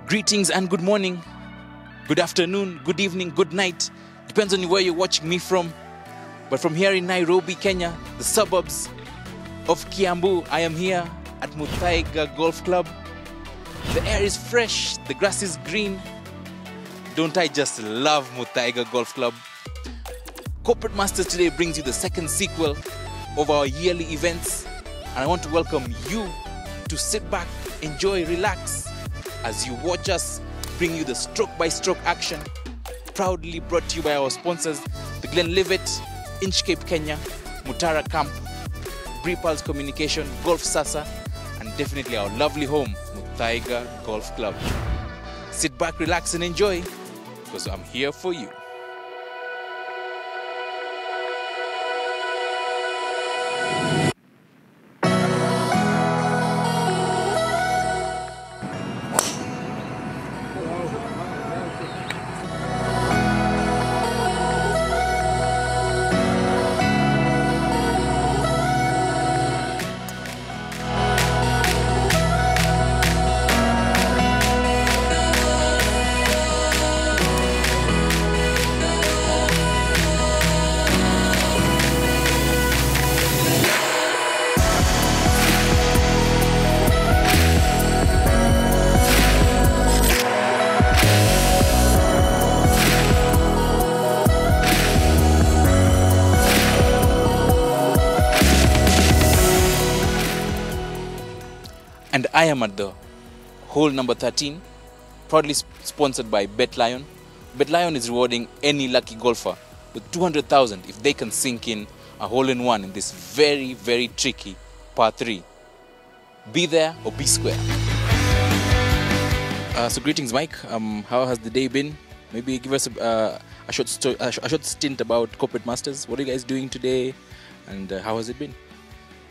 Greetings and good morning, good afternoon, good evening, good night. Depends on where you're watching me from. But from here in Nairobi, Kenya, the suburbs of Kiambu, I am here at Muthaiga Golf Club. The air is fresh, the grass is green. Don't I just love Muthaiga Golf Club? Corporate Masters today brings you the second sequel of our yearly events. And I want to welcome you to sit back, enjoy, relax as you watch us bring you the stroke-by-stroke action. Proudly brought to you by our sponsors, the Glenlivet, Inchcape Kenya, Mutara Camp, Bripals Communication, Golf Sasa, and definitely our lovely home, Muthaiga Golf Club. Sit back, relax, and enjoy, because I'm here for you. And I am at the hole number 13, proudly sponsored by BetLion. BetLion is rewarding any lucky golfer with 200,000 if they can sink in a hole-in-one in this very, very tricky par 3. Be there or be square. So greetings, Mike. How has the day been? Maybe give us a short stint about Corporate Masters. What are you guys doing today, and how has it been?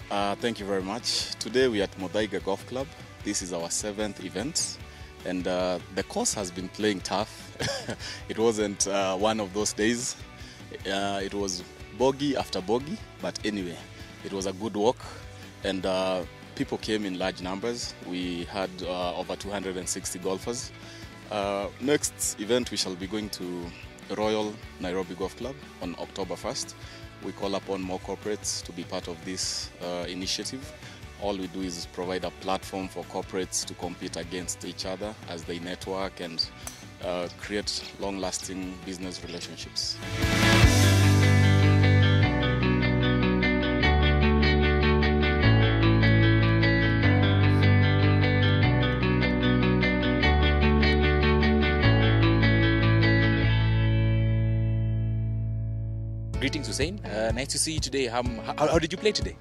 Thank you very much. Today we are at Muthaiga Golf Club. This is our 7th event, and the course has been playing tough. It wasn't one of those days. It was bogey after bogey, but anyway, it was a good walk, and people came in large numbers. We had over 260 golfers. Next event we shall be going to Royal Nairobi Golf Club on October 1st. We call upon more corporates to be part of this initiative. All we do is provide a platform for corporates to compete against each other as they network and create long-lasting business relationships. Greetings, Hussein. Nice to see you today. How did you play today?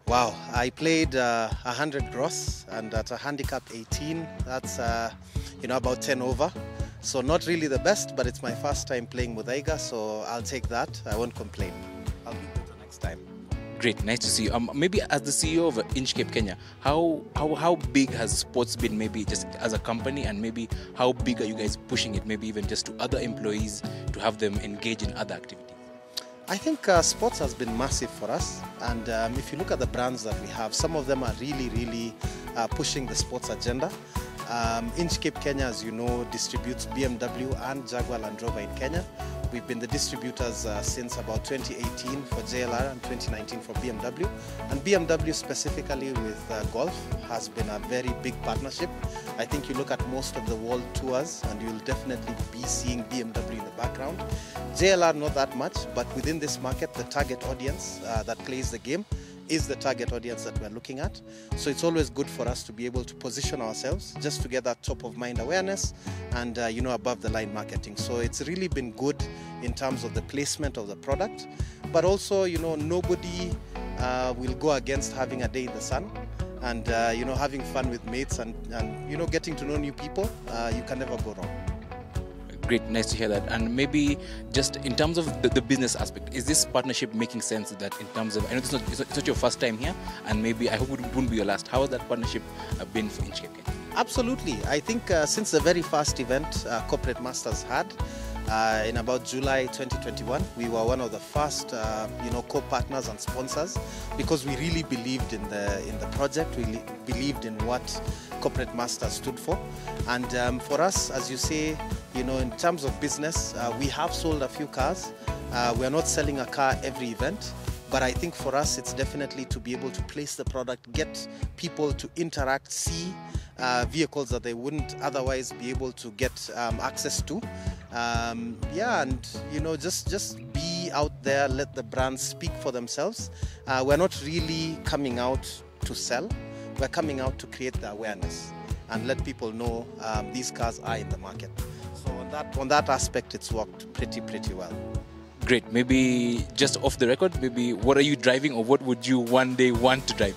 Wow, I played 100 gross, and at a handicap 18, that's about 10 over. So not really the best, but it's my first time playing Muthaiga, so I'll take that. I won't complain. I'll be better next time. Great, nice to see you. Maybe as the CEO of Inchcape Kenya, how big has sports been, maybe just as a company, and maybe how big are you guys pushing it, maybe even just to other employees to have them engage in other activities? I think sports has been massive for us, and if you look at the brands that we have, some of them are really pushing the sports agenda. Inchcape Kenya, as you know, distributes BMW and Jaguar Land Rover in Kenya. We've been the distributors since about 2018 for JLR and 2019 for BMW. And BMW specifically with golf has been a very big partnership. I think you look at most of the world tours and you'll definitely be seeing BMW in the background. JLR not that much, but within this market, the target audience that plays the game is the target audience that we're looking at. So it's always good for us to be able to position ourselves just to get that top of mind awareness and above the line marketing. So it's really been good in terms of the placement of the product, but also nobody will go against having a day in the sun and having fun with mates and getting to know new people. You can never go wrong. Great, nice to hear that. And maybe just in terms of the business aspect, is this partnership making sense that in terms of, I know it's not your first time here, and maybe I hope it won't be your last. How has that partnership been for Inchcape Kenya? Absolutely. I think since the very first event Corporate Masters had, in about July 2021. We were one of the first, co-partners and sponsors, because we really believed in the project. We believed in what Corporate Masters stood for. And for us, as you say, in terms of business, we have sold a few cars. We are not selling a car every event. But I think for us, it's definitely to be able to place the product, get people to interact, see vehicles that they wouldn't otherwise be able to get access to. And just be out there, let the brands speak for themselves. We're not really coming out to sell. We're coming out to create the awareness and let people know these cars are in the market. So on that aspect, it's worked pretty well. Great. Maybe just off the record, maybe what are you driving, or what would you one day want to drive?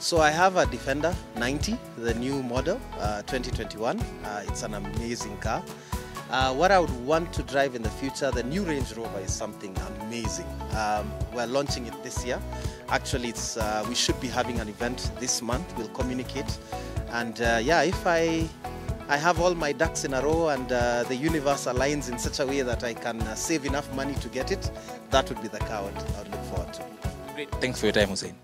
So I have a Defender 90, the new model, 2021. It's an amazing car. What I would want to drive in the future, the new Range Rover is something amazing. We're launching it this year. Actually, we should be having an event this month. We'll communicate. And if I have all my ducks in a row and the universe aligns in such a way that I can save enough money to get it, that would be the car I would look forward to. Great. Thanks for your time, Hussein.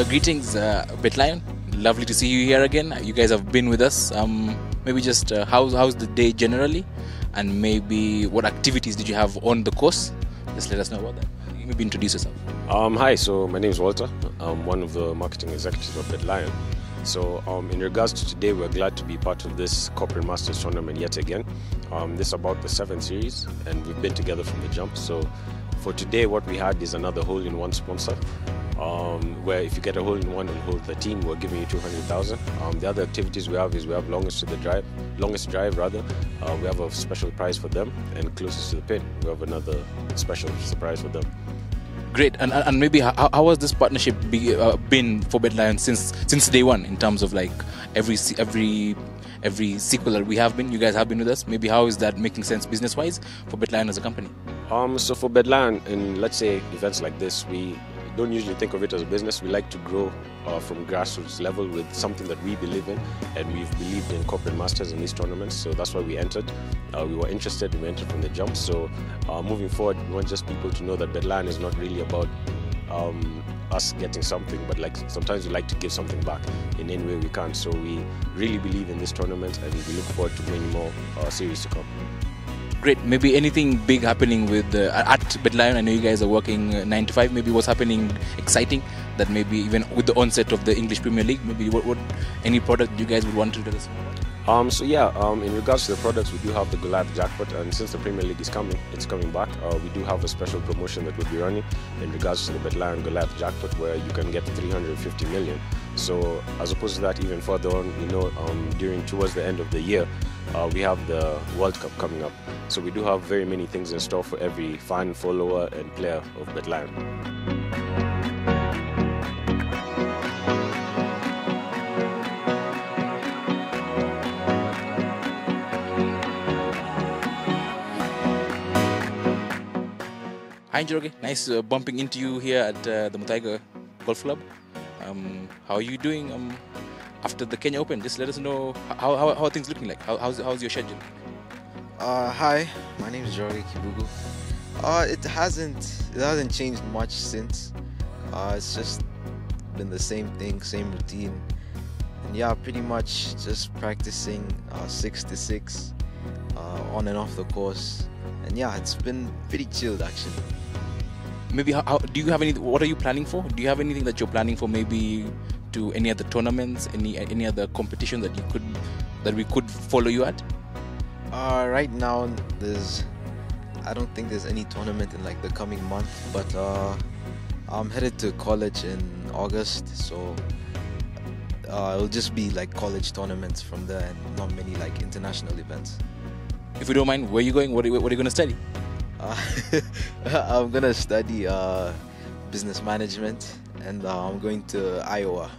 Greetings, BitLion. Lovely to see you here again. You guys have been with us. Maybe just how's the day generally, and maybe what activities did you have on the course? Just let us know about that. Maybe introduce yourself. Hi, so my name is Walter. I'm one of the marketing executives of BitLion. So in regards to today, we're glad to be part of this Corporate Masters tournament yet again. This is about the 7th series, and we've been together from the jump. So for today, what we had is another hole-in-one sponsor. Where if you get a hole-in-one and hole 13, we're giving you 200,000. The other activities we have is we have longest drive. We have a special prize for them, and closest to the pin, we have another special surprise for them. Great, and maybe how has this partnership been for BitLion since day one, in terms of like every sequel that we have been, you guys have been with us. Maybe how is that making sense business-wise for BitLion as a company? So for BitLion, in let's say events like this, we don't usually think of it as a business. We like to grow from grassroots level with something that we believe in, and we've believed in Corporate Masters in these tournaments, so that's why we entered. We were interested, we entered from the jump. So moving forward, we want just people to know that BitLion is not really about us getting something, but like sometimes we like to give something back in any way we can. So we really believe in this tournament, and we look forward to many more series to come. Great. Maybe anything big happening with at BitLion? I know you guys are working 9 to 5. Maybe what's happening exciting that maybe even with the onset of the English Premier League, maybe what any product you guys would want to tell us about? In regards to the products, we do have the Goliath jackpot, and since the Premier League is coming, it's coming back. We do have a special promotion that we'll be running in regards to the BitLion Goliath jackpot, where you can get 350 million. So as opposed to that, even further on, towards the end of the year, we have the World Cup coming up. So we do have very many things in store for every fan, follower, and player of BitLion. Hi Njoroge, nice bumping into you here at the Muthaiga Golf Club. How are you doing after the Kenya Open? Just let us know how are things looking like. How's your schedule? Hi, my name is Njoroge Kibugu. It hasn't changed much since. It's just been the same thing, same routine, and yeah, pretty much just practicing 6 to 6 on and off the course, and yeah, it's been pretty chilled actually. Maybe do you have what are you planning for? Do you have anything that you're planning for, maybe to any other tournaments, any other competition that we could follow you at? Right now I don't think there's any tournament in like the coming month, but I'm headed to college in August, so it'll just be like college tournaments from there and not many like international events. If you don't mind, where are you going? What are you going to study? I'm going to study business management, and I'm going to Iowa.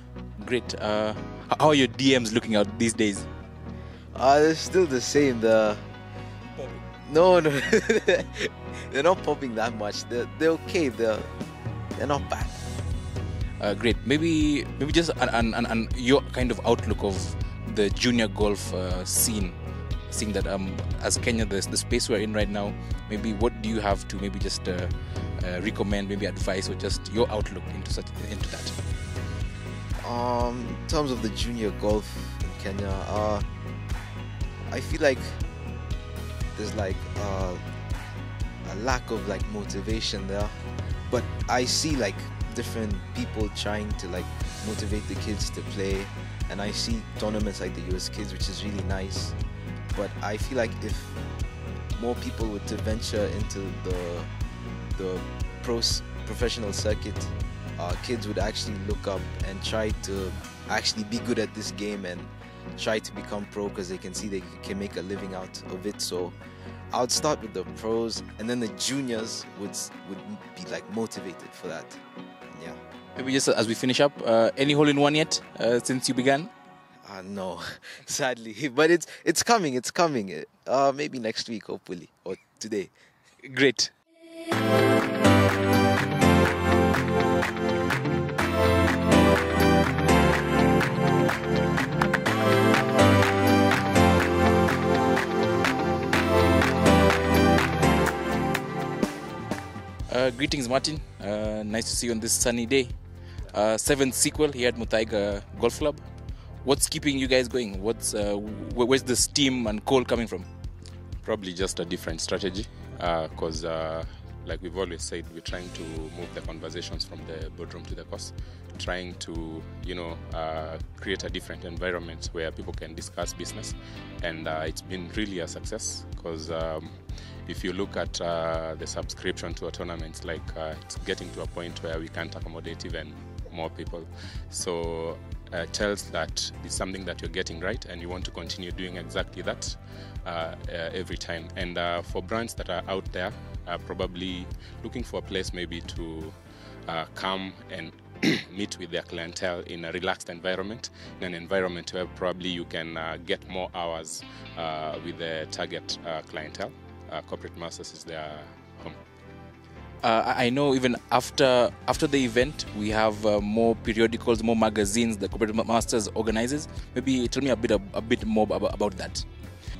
Great. How are your DMs looking out these days? They're still the same. The No, no, they're not popping that much. They're okay. They're not bad. Great. Maybe just an your kind of outlook of the junior golf scene. Seeing that as Kenya, the space we're in right now, maybe what do you have to maybe just recommend, maybe advice, or just your outlook into that? In terms of the junior golf in Kenya, I feel like there's like a lack of like motivation there, but I see like different people trying to like motivate the kids to play, and I see tournaments like the US Kids, which is really nice. But I feel like if more people were to venture into the professional circuit, kids would actually look up and try to actually be good at this game and try to become pro, because they can see they can make a living out of it. So I would start with the pros, and then the juniors would be like motivated for that. Yeah. Maybe just as we finish up, any hole in one yet since you began? No, sadly, but it's coming. It's coming. Maybe next week, hopefully, or today. Great. Greetings, Martin. Nice to see you on this sunny day. Seventh sequel here at Muthaiga Golf Club. What's keeping you guys going? Where's the steam and coal coming from? Probably just a different strategy, because like we've always said, we're trying to move the conversations from the boardroom to the course, trying to create a different environment where people can discuss business, and it's been really a success, because if you look at the subscription to a tournament, it's getting to a point where we can't accommodate even more people. So tells that it's something that you're getting right, and you want to continue doing exactly that every time. And for brands that are out there, probably looking for a place maybe to come and meet with their clientele in a relaxed environment, in an environment where probably you can get more hours with the target clientele. Corporate Masters is their home. I know even after the event, we have more periodicals, more magazines that Corporate Masters organizes. Maybe tell me a bit more about that.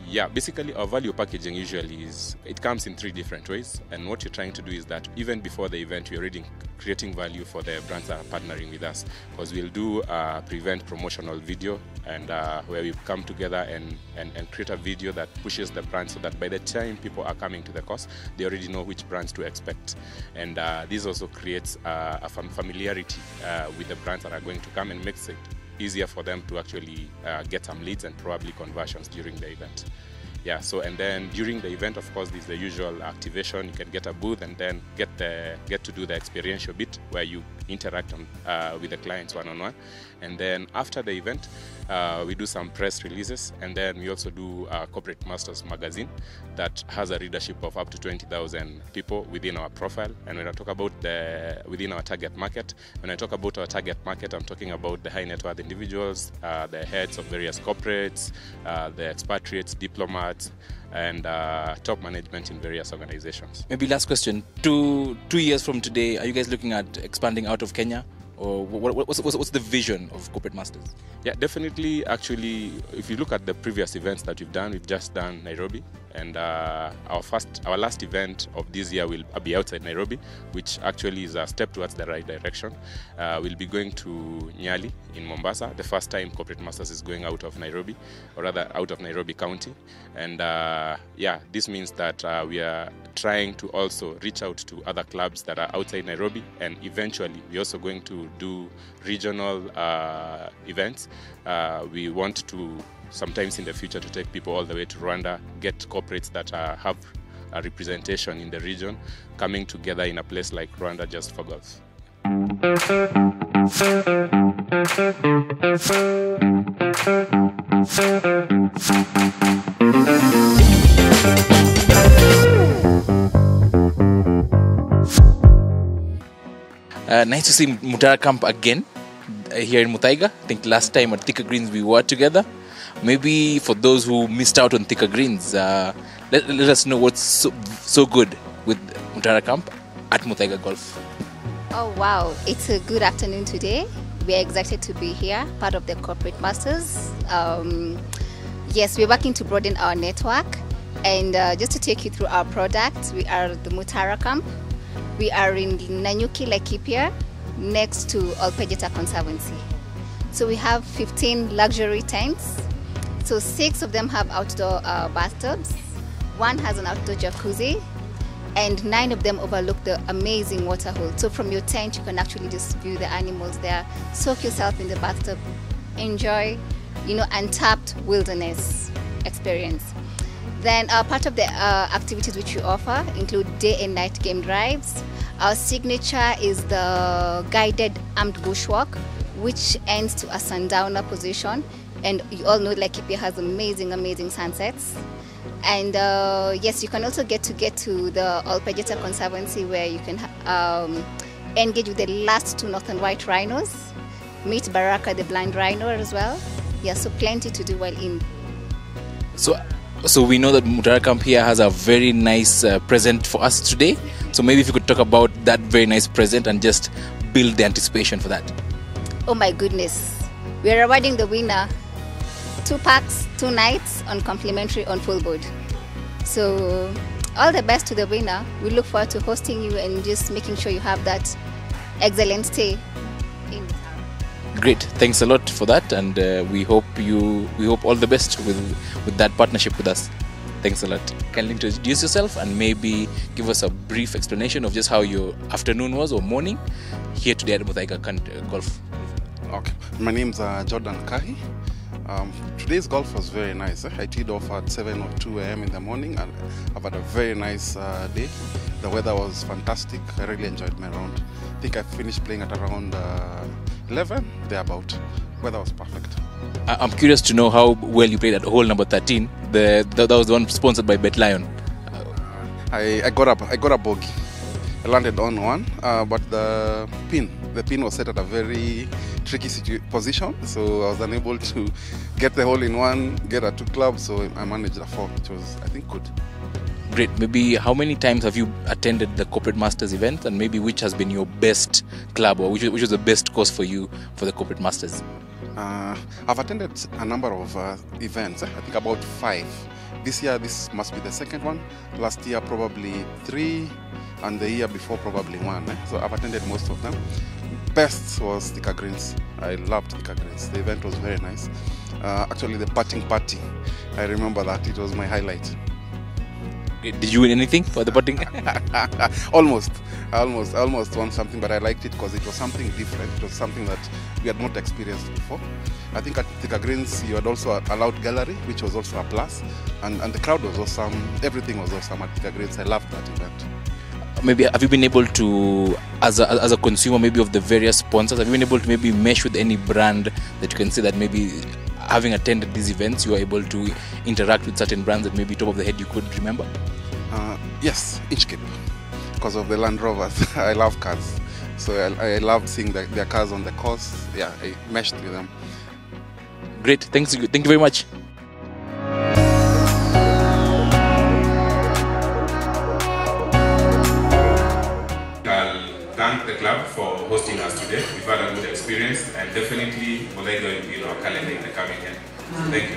Yeah, basically our value packaging usually it comes in 3 different ways, and what you're trying to do is that even before the event, we're already creating value for the brands that are partnering with us, because we'll do a pre-event promotional video, and where we come together and create a video that pushes the brand, so that by the time people are coming to the course, they already know which brands to expect. And this also creates a familiarity with the brands that are going to come, and makes it easier for them to actually get some leads and probably conversions during the event. Yeah, so and then during the event, of course, there's the usual activation. You can get a booth and then get to do the experiential bit where you interact with the clients one-on-one. And then after the event, we do some press releases, and then we also do a Corporate Masters magazine that has a readership of up to 20,000 people within our profile. And when I talk about within our target market, when I talk about our target market, I'm talking about the high net worth individuals, the heads of various corporates, the expatriates, diplomats, and top management in various organizations. Maybe last question, 2 years from today, are you guys looking at expanding out of Kenya? Or what's the vision of Corporate Masters? Yeah, definitely. Actually, if you look at the previous events that we've just done Nairobi, and our last event of this year will be outside Nairobi, which actually is a step towards the right direction. We'll be going to Nyali in Mombasa, the first time Corporate Masters is going out of Nairobi, or rather out of Nairobi County. And yeah, this means that we are trying to also reach out to other clubs that are outside Nairobi, and eventually we're also going to do regional events. We want to sometimes in the future to take people all the way to Rwanda, get corporates that have a representation in the region coming together in a place like Rwanda just for golf. Nice to see Mutara Camp again here in Muthaiga. I think last time at Thicker Greens we were together. Maybe for those who missed out on Thicker Greens, let let us know what's so good with Muthaiga Camp at Muthaiga Golf. Oh wow, it's a good afternoon today. We are excited to be here, part of the Corporate Masters. Yes, we're working to broaden our network, and just to take you through our products, we are the Muthaiga Camp. We are in Nanyuki, Laikipia, next to Olpejeta Conservancy. So we have 15 luxury tents. So 6 of them have outdoor bathtubs, 1 has an outdoor jacuzzi, and 9 of them overlook the amazing waterhole. So from your tent, you can actually just view the animals there, soak yourself in the bathtub, enjoy, untapped wilderness experience. Then part of the activities which we offer include day and night game drives. Our signature is the guided armed bushwalk, which ends to a sundowner position. And you all know Laikipia has amazing sunsets. And yes, you can also get to the Olpejeta Conservancy, where you can engage with the last 2 northern white rhinos, meet Baraka the blind rhino as well. Yeah, so plenty to do while in. So we know that Muthaiga Camp here has a very nice present for us today. So maybe if you could talk about that very nice present and just build the anticipation for that. Oh my goodness. We are awarding the winner 2 packs, 2 nights on complimentary on full board. So all the best to the winner. We look forward to hosting you and just making sure you have that excellent stay in the town. Great, thanks a lot for that, and we hope all the best with that partnership with us. Thanks a lot. Can you introduce yourself and maybe give us a brief explanation of just how your afternoon was or morning here today at Muthaiga Golf? Okay, my name's Jordan Kahi. Today's golf was very nice. I teed off at 7:02 a.m. in the morning, and I've had a very nice day. The weather was fantastic. I really enjoyed my round. I think I finished playing at around 11, thereabout. Weather was perfect. I'm curious to know how well you played at hole number 13. That was the one sponsored by Bet Lion. I got a bogey. I landed on one, but the pin was set at a very tricky position, so I was unable to get the hole in one, get a 2 club, so I managed a 4, which was, I think, good. Great. Maybe how many times have you attended the Corporate Masters event, and maybe which has been your best club, or which was the best course for you for the Corporate Masters? I've attended a number of events, I think about 5. This year, this must be the second one. Last year, probably 3, and the year before, probably 1. So I've attended most of them. Best was Thika Greens. I loved Thika Greens. The event was very nice. Actually, the putting party, I remember that. It was my highlight. Did you win anything for the putting? Almost. I almost won something, but I liked it because it was something different. It was something that we had not experienced before. I think at Thika Greens, you had also allowed gallery, which was also a plus. And the crowd was awesome. Everything was awesome at Thika Greens. I loved that event. Maybe have you been able to, as a consumer, maybe of the various sponsors, have you been able to maybe mesh with any brand that you can say that maybe having attended these events, you are able to interact with certain brands that maybe top of the head you could remember? Yes, Inchcape, because of the Land Rovers. I love cars, so I loved seeing their cars on the course. Yeah, I meshed with them. Great, thank you very much. Thank the club for hosting us today. We've had a good experience, and definitely Muthaiga will be in our calendar in the coming year. Thank you.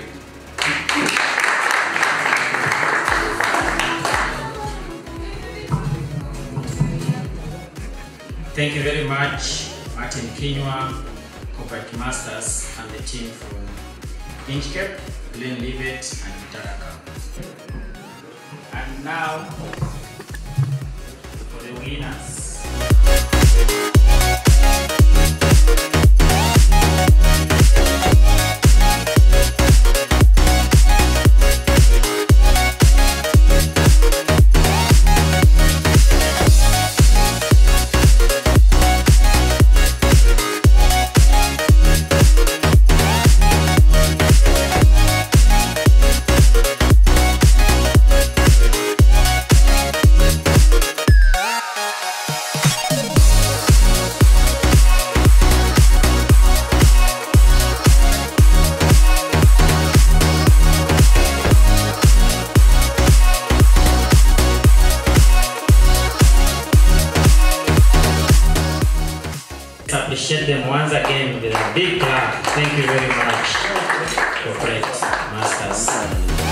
Thank you very much, Martin Kinywa, Corporate Masters, and the team from Inchcape, Glenn Leavitt, and Muthaiga. And now, for the winners. appreciate them once again with a big clap. Thank you very much, Corporate Masters.